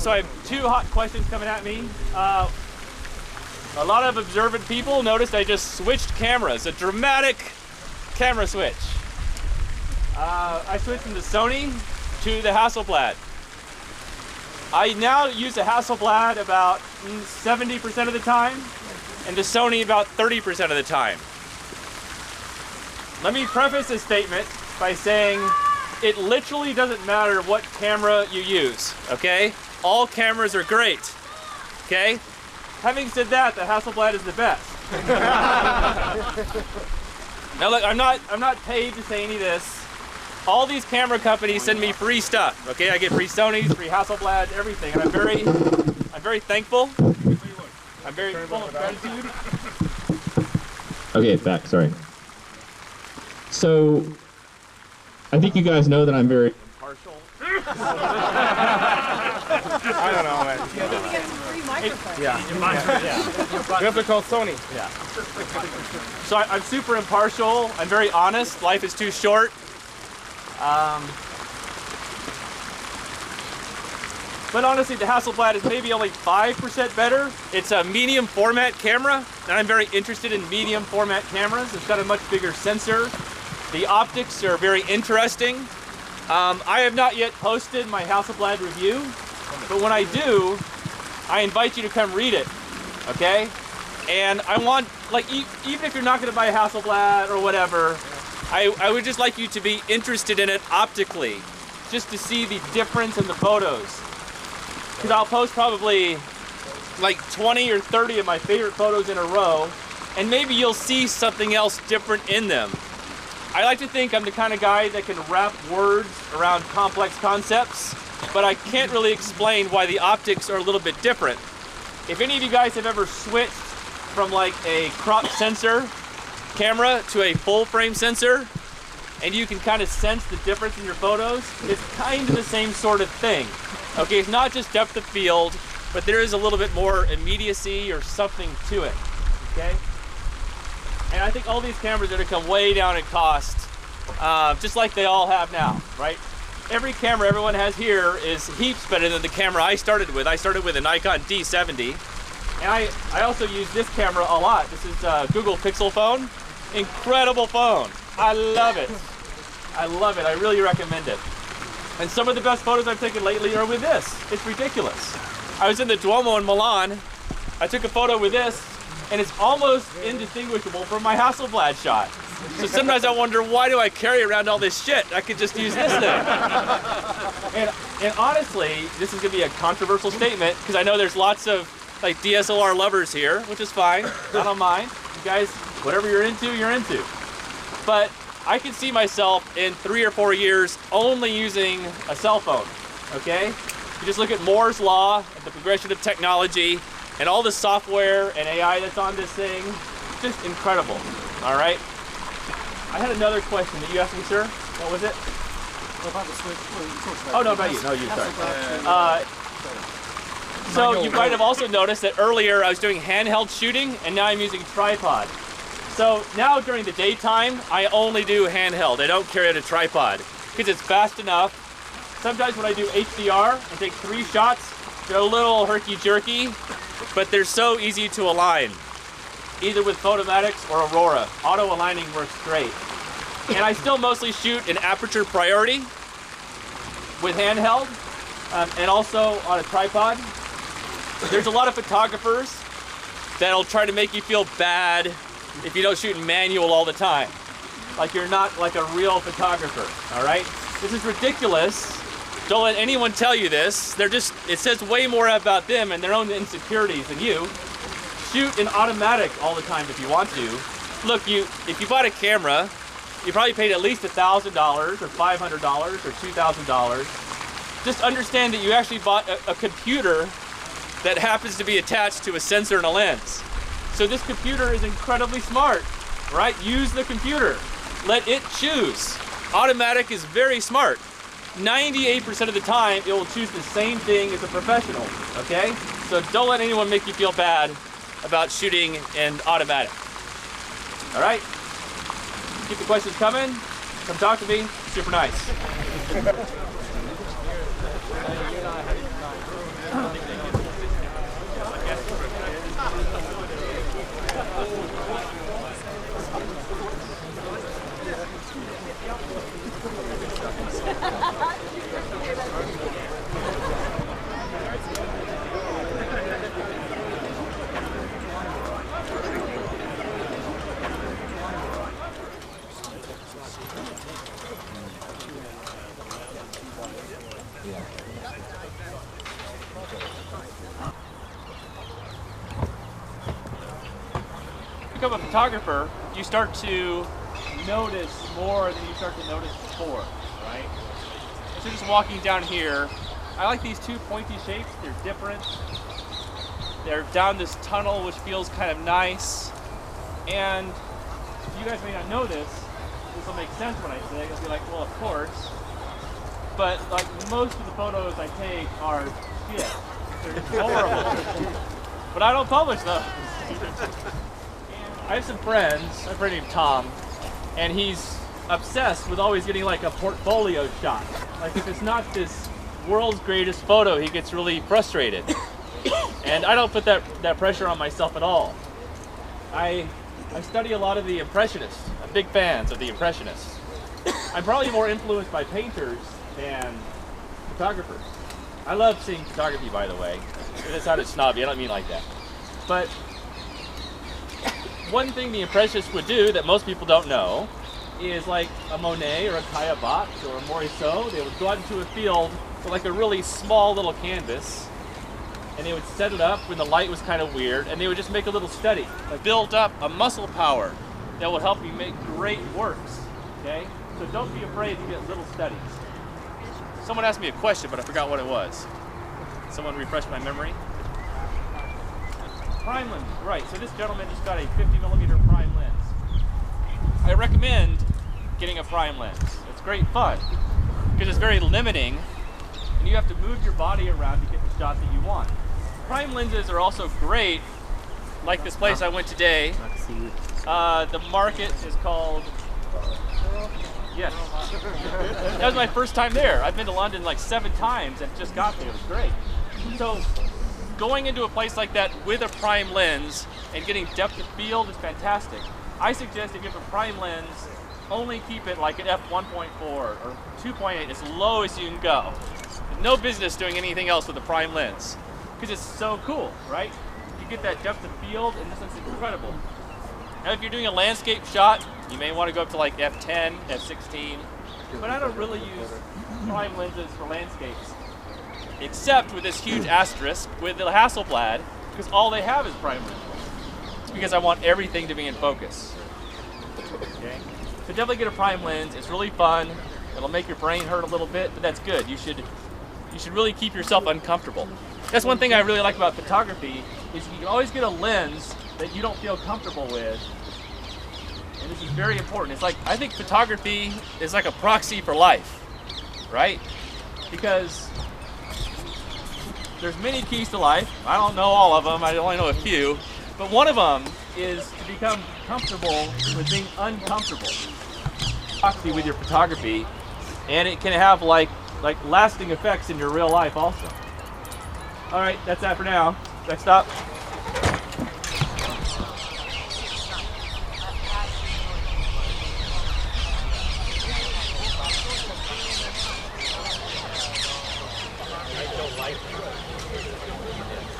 So I have two hot questions coming at me. A lot of observant people noticed I just switched cameras, a dramatic camera switch. I switched from the Sony to the Hasselblad. I now use the Hasselblad about 70% of the time, and the Sony about 30% of the time. Let me preface this statement by saying it literally doesn't matter what camera you use, okay? All cameras are great, okay? Having said that, the Hasselblad is the best. Now look, I'm not paid to say any of this. All these camera companies send me free stuff, okay? I get free Sonys, free Hasselblads, everything, and I'm very thankful. I'm very full of gratitude. Okay, back, sorry. So, I think you guys know that I'm very impartial. I don't know, man. You get some free microphones. Yeah. You have to call Sony. Yeah. So I'm super impartial. I'm very honest. Life is too short. But honestly, the Hasselblad is maybe only 5% better. It's a medium format camera, and I'm very interested in medium format cameras. It's got a much bigger sensor. The optics are very interesting. I have not yet posted my Hasselblad review, but when I do, I invite you to come read it, okay? And I want, like, even if you're not gonna buy a Hasselblad or whatever, I would just like you to be interested in it optically, just to see the difference in the photos. Because I'll post probably like 20 or 30 of my favorite photos in a row, and maybe you'll see something else different in them. I like to think I'm the kind of guy that can wrap words around complex concepts, but I can't really explain why the optics are a little bit different. If any of you guys have ever switched from like a crop sensor camera to a full frame sensor, and you can kind of sense the difference in your photos, it's kind of the same sort of thing. Okay, it's not just depth of field, but there is a little bit more immediacy or something to it, okay? And I think all these cameras are gonna come way down in cost, just like they all have now, right? Every camera everyone has here is heaps better than the camera I started with. I started with a Nikon D70. And I also use this camera a lot. This is a Google Pixel phone. Incredible phone. I love it. I love it. I really recommend it. And some of the best photos I've taken lately are with this. It's ridiculous. I was in the Duomo in Milan. I took a photo with this, and it's almost indistinguishable from my Hasselblad shot. So sometimes I wonder, why do I carry around all this shit? I could just use this thing. And honestly, this is gonna be a controversial statement, because I know there's lots of like DSLR lovers here, which is fine. I don't mind. You guys, whatever you're into, you're into. But I can see myself in 3 or 4 years only using a cell phone, okay? You just look at Moore's Law, and the progression of technology, and all the software and AI that's on this thing. Just incredible, all right? I had another question that you asked me, sir. What was it? About the switch. Oh, no, about you. No, you, sorry. So you might have also noticed that earlier I was doing handheld shooting, and now I'm using tripod. So now during the daytime, I only do handheld. I don't carry out a tripod because it's fast enough. Sometimes when I do HDR and take 3 shots, they're a little herky-jerky, but they're so easy to align, either with Photomatics or Aurora. Auto aligning works great. And I still mostly shoot in aperture priority with handheld and also on a tripod. There's a lot of photographers that'll try to make you feel bad if you don't shoot in manual all the time. Like you're not like a real photographer, all right? This is ridiculous. Don't let anyone tell you this. It says way more about them and their own insecurities than you. Shoot in automatic all the time if you want to. Look, if you bought a camera, you probably paid at least $1,000 or $500 or $2,000. Just understand that you actually bought a computer that happens to be attached to a sensor and a lens. So this computer is incredibly smart, right? Use the computer. Let it choose. Automatic is very smart. 98% of the time, it will choose the same thing as a professional, okay? So don't let anyone make you feel bad about shooting in automatic. All right? Keep the questions coming. Come talk to me. Super nice. Become a photographer, you start to notice more than you start to notice before, right? So just walking down here, I like these two pointy shapes. They're different. They're down this tunnel, which feels kind of nice. And you guys may not know this. This will make sense when I say it. You'll be like, well, of course. But like most of the photos I take are shit. They're just horrible. But I don't publish those. I have some friends, a friend named Tom, and he's obsessed with always getting like a portfolio shot. Like if it's not this world's greatest photo, he gets really frustrated. And I don't put that pressure on myself at all. I study a lot of the Impressionists. I'm big fans of the Impressionists. I'm probably more influenced by painters than photographers. I love seeing photography, by the way. It sounded snobby, I don't mean like that. But one thing the Impressionists would do that most people don't know is like a Monet or a Kaya Bach or a Morisot, they would go out into a field with like a really small little canvas, and they would set it up when the light was kind of weird, and they would just make a little study, like build up a muscle power that will help you make great works, okay? So don't be afraid to get little studies. Someone asked me a question, but I forgot what it was. Someone refresh my memory. Prime lens, right, so this gentleman just got a 50mm prime lens. I recommend getting a prime lens. It's great fun, because it's very limiting, and you have to move your body around to get the shot that you want. Prime lenses are also great, like this place I went today. The market is called, yes. That was my first time there. I've been to London like 7 times and just got there, it was great. So going into a place like that with a prime lens and getting depth of field is fantastic. I suggest if you have a prime lens, only keep it like an f1.4 or 2.8, as low as you can go. No business doing anything else with a prime lens, because it's so cool, right? You get that depth of field, and this looks incredible. Now, if you're doing a landscape shot, you may want to go up to like f10, f16, but I don't really use prime lenses for landscapes, except with this huge asterisk with the Hasselblad, because all they have is prime lenses. It's because I want everything to be in focus. Okay? So definitely get a prime lens. It's really fun. It'll make your brain hurt a little bit, but that's good. You should really keep yourself uncomfortable. That's one thing I really like about photography, is you can always get a lens that you don't feel comfortable with. And this is very important. It's like, I think photography is like a proxy for life, right? Because there's many keys to life. I don't know all of them, I only know a few. But one of them is to become comfortable with being uncomfortable. Proxy with your photography, and it can have like lasting effects in your real life also. All right, that's that for now. Next up.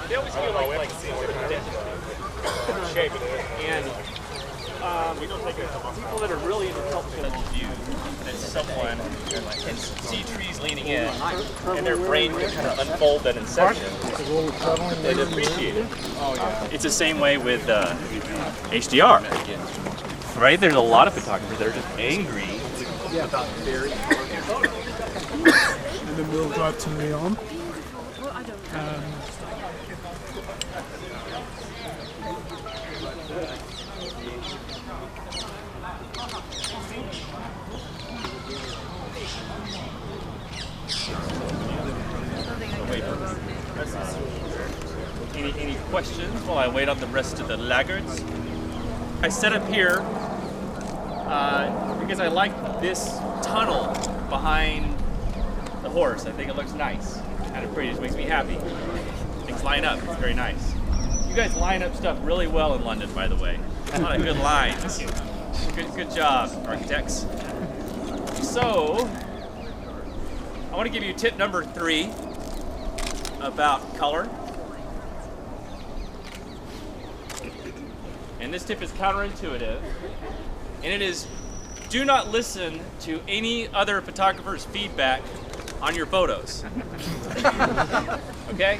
They always feel like shape and people that are really into self-control view that someone can see trees leaning in and their brain can kind of unfold that inception and appreciate it. It's the same way with HDR, right? There's a lot of photographers that are just angry about very and then we'll drive to Lyon. Any questions while I wait on the rest of the laggards? I set up here because I like this tunnel behind the horse. I think it looks nice, kind of pretty. It just makes me happy. Things line up. It's very nice. You guys line up stuff really well in London, by the way. A lot of good lines. Good job, architects. So, I want to give you tip number 3 about color. And this tip is counterintuitive. And it is, do not listen to any other photographer's feedback on your photos. Okay?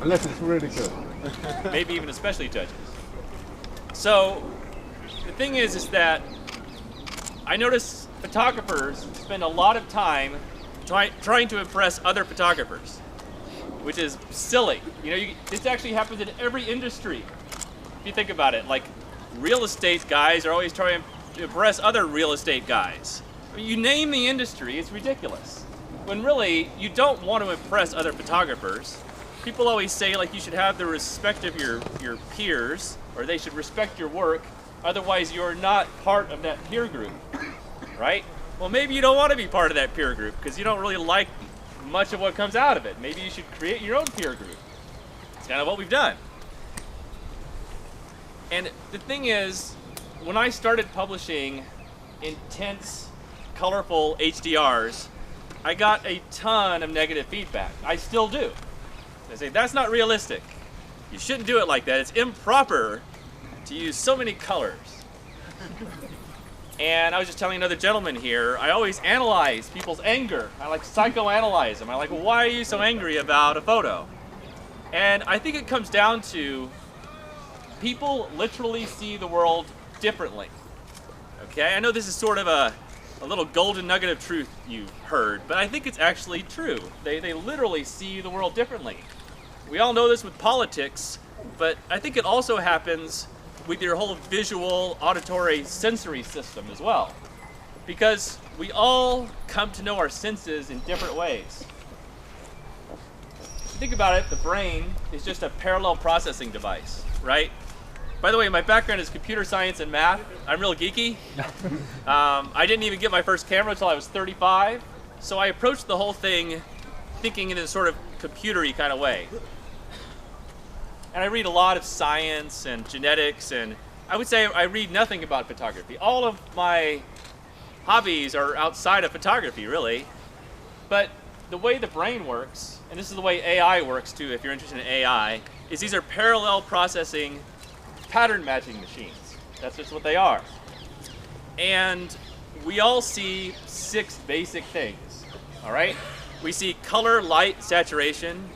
Unless it's really good. Maybe even especially judges. So the thing is that I notice photographers spend a lot of time trying to impress other photographers, which is silly. You know, this actually happens in every industry. If you think about it, like real estate guys are always trying to impress other real estate guys. I mean, you name the industry, it's ridiculous. When really, you don't want to impress other photographers. People always say like you should have the respect of your peers, or they should respect your work, otherwise you're not part of that peer group, right? Well, maybe you don't want to be part of that peer group because you don't really like much of what comes out of it. Maybe you should create your own peer group. It's kind of what we've done. And the thing is, when I started publishing intense, colorful HDRs, I got a ton of negative feedback. I still do. They say, that's not realistic. You shouldn't do it like that. It's improper to use so many colors. And I was just telling another gentleman here, I always analyze people's anger. I like psychoanalyze them. I like, why are you so angry about a photo? And I think it comes down to people literally see the world differently. Okay, I know this is sort of a little golden nugget of truth you've heard, but I think it's actually true. They literally see the world differently. We all know this with politics, but I think it also happens with your whole visual, auditory, sensory system as well. Because we all come to know our senses in different ways. If you think about it, the brain is just a parallel processing device, right? By the way, my background is computer science and math. I'm real geeky. I didn't even get my first camera until I was 35. So I approached the whole thing thinking in a sort of computer-y kind of way. And I read a lot of science and genetics, and I would say I read nothing about photography. All of my hobbies are outside of photography, really. But the way the brain works, and this is the way AI works too, if you're interested in AI, is these are parallel processing pattern matching machines. That's just what they are. And we all see 6 basic things, all right? We see color, light, saturation.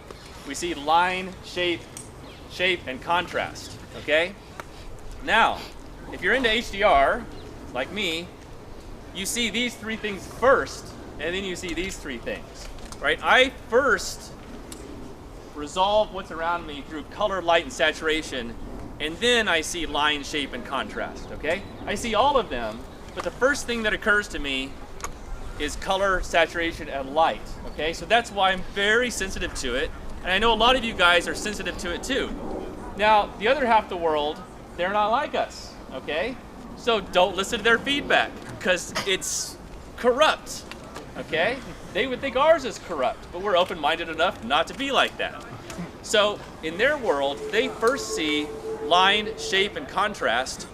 We see line, shape, and contrast, okay? Now, if you're into HDR, like me, you see these 3 things first, and then you see these 3 things, right? I first resolve what's around me through color, light, and saturation, and then I see line, shape, and contrast, okay? I see all of them, but the first thing that occurs to me is color, saturation, and light, okay? So that's why I'm very sensitive to it, and I know a lot of you guys are sensitive to it too. Now, the other half of the world, they're not like us, okay? So don't listen to their feedback, because it's corrupt, okay? They would think ours is corrupt, but we're open-minded enough not to be like that. So in their world, they first see line, shape, and contrast,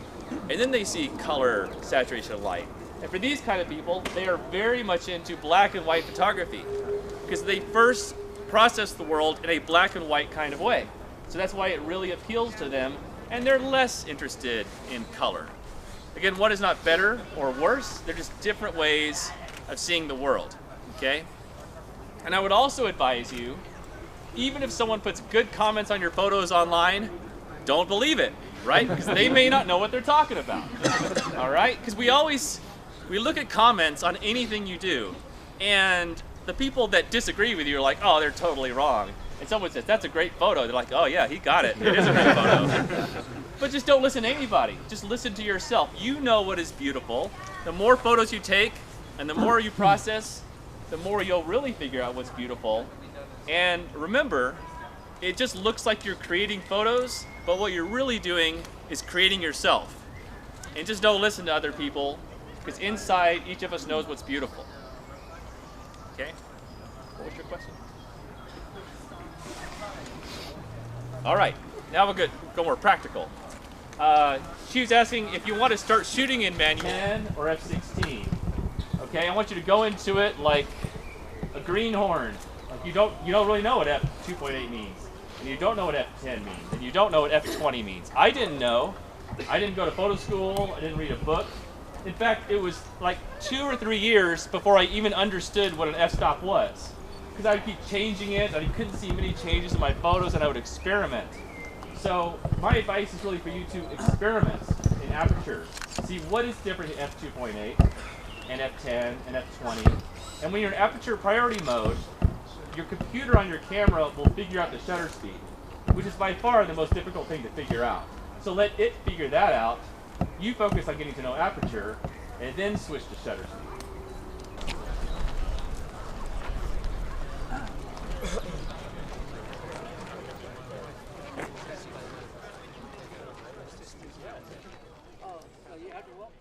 and then they see color, saturation, and light. And for these kind of people, they are very much into black and white photography because they first process the world in a black and white kind of way. So that's why it really appeals to them, and they're less interested in color. Again, one is not better or worse, they're just different ways of seeing the world, okay? And I would also advise you, even if someone puts good comments on your photos online, don't believe it, right? Because they may not know what they're talking about, all right? Because we look at comments on anything you do, and the people that disagree with you are like, oh, they're totally wrong. And someone says, that's a great photo. They're like, oh yeah, he got it. It is a great photo. But just don't listen to anybody. Just listen to yourself. You know what is beautiful. The more photos you take and the more you process, the more you'll really figure out what's beautiful. And remember, it just looks like you're creating photos, but what you're really doing is creating yourself. And just don't listen to other people, because inside, each of us knows what's beautiful. Okay? What was your question? All right, now we'll go more practical. She was asking if you want to start shooting in manual 10 or f/16. Okay, I want you to go into it like a greenhorn. Like you don't really know what f/2.8 means, and you don't know what f/10 means, and you don't know what f/20 means. I didn't know. I didn't go to photo school. I didn't read a book. In fact, it was like 2 or 3 years before I even understood what an f-stop was. Because I would keep changing it, and I couldn't see many changes in my photos, and I would experiment. So my advice is really for you to experiment in aperture. See what is different in f2.8 and f10 and f20. And when you're in aperture priority mode, your computer on your camera will figure out the shutter speed, which is by far the most difficult thing to figure out. So let it figure that out. You focus on getting to know aperture, and then switch to shutter speed. Oh, you had to walk.